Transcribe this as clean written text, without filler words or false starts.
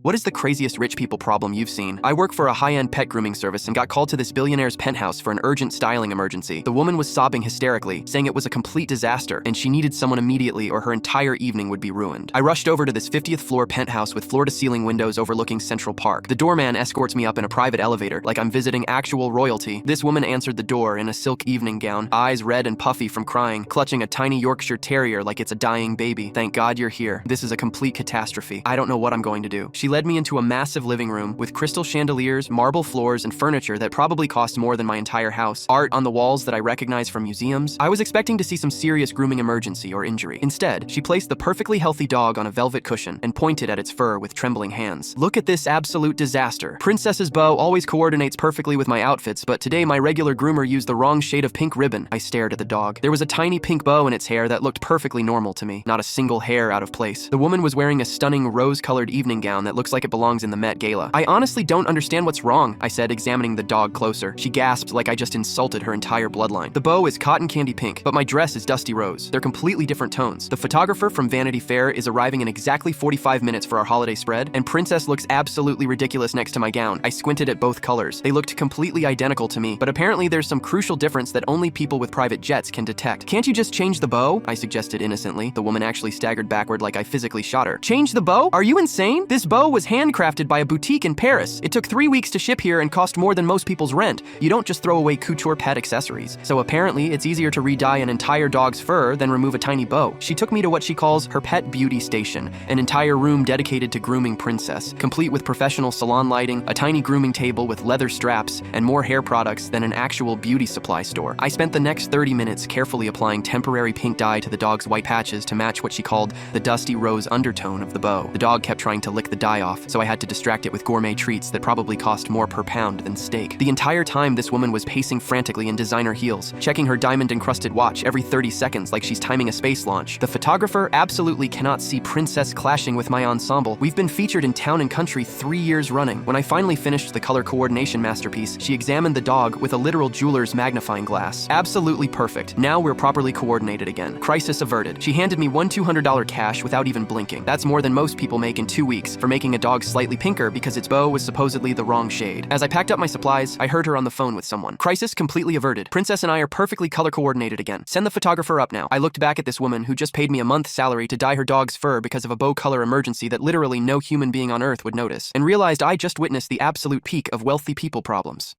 What is the craziest rich people problem you've seen? I work for a high-end pet grooming service and got called to this billionaire's penthouse for an urgent styling emergency. The woman was sobbing hysterically, saying it was a complete disaster and she needed someone immediately or her entire evening would be ruined. I rushed over to this 50th floor penthouse with floor-to-ceiling windows overlooking Central Park. The doorman escorts me up in a private elevator like I'm visiting actual royalty. This woman answered the door in a silk evening gown, eyes red and puffy from crying, clutching a tiny Yorkshire Terrier like it's a dying baby. Thank God you're here. This is a complete catastrophe. I don't know what I'm going to do. She led me into a massive living room with crystal chandeliers, marble floors, and furniture that probably cost more than my entire house. Art on the walls that I recognize from museums. I was expecting to see some serious grooming emergency or injury. Instead, she placed the perfectly healthy dog on a velvet cushion and pointed at its fur with trembling hands. Look at this absolute disaster. Princess's bow always coordinates perfectly with my outfits, but today my regular groomer used the wrong shade of pink ribbon. I stared at the dog. There was a tiny pink bow in its hair that looked perfectly normal to me, not a single hair out of place. The woman was wearing a stunning rose-colored evening gown that looks like it belongs in the Met Gala. I honestly don't understand what's wrong, I said, examining the dog closer. She gasped like I just insulted her entire bloodline. The bow is cotton candy pink, but my dress is dusty rose. They're completely different tones. The photographer from Vanity Fair is arriving in exactly 45 minutes for our holiday spread, and Princess looks absolutely ridiculous next to my gown. I squinted at both colors. They looked completely identical to me, but apparently there's some crucial difference that only people with private jets can detect. Can't you just change the bow? I suggested innocently. The woman actually staggered backward like I physically shot her. Change the bow? Are you insane? This bow was handcrafted by a boutique in Paris. It took 3 weeks to ship here and cost more than most people's rent. You don't just throw away couture pet accessories. So apparently it's easier to re-dye an entire dog's fur than remove a tiny bow. She took me to what she calls her pet beauty station, an entire room dedicated to grooming Princess, complete with professional salon lighting, a tiny grooming table with leather straps, and more hair products than an actual beauty supply store. I spent the next 30 minutes carefully applying temporary pink dye to the dog's white patches to match what she called the dusty rose undertone of the bow. The dog kept trying to lick the dye off, so I had to distract it with gourmet treats that probably cost more per pound than steak. The entire time this woman was pacing frantically in designer heels, checking her diamond-encrusted watch every 30 seconds like she's timing a space launch. The photographer absolutely cannot see Princess clashing with my ensemble. We've been featured in Town & Country 3 years running. When I finally finished the color coordination masterpiece, she examined the dog with a literal jeweler's magnifying glass. Absolutely perfect. Now we're properly coordinated again. Crisis averted. She handed me one $200 cash without even blinking. That's more than most people make in 2 weeks for making a dog slightly pinker because its bow was supposedly the wrong shade. As I packed up my supplies, I heard her on the phone with someone. Crisis completely averted. Princess and I are perfectly color coordinated again. Send the photographer up now. I looked back at this woman who just paid me a month's salary to dye her dog's fur because of a bow color emergency that literally no human being on earth would notice, and realized I just witnessed the absolute peak of wealthy people problems.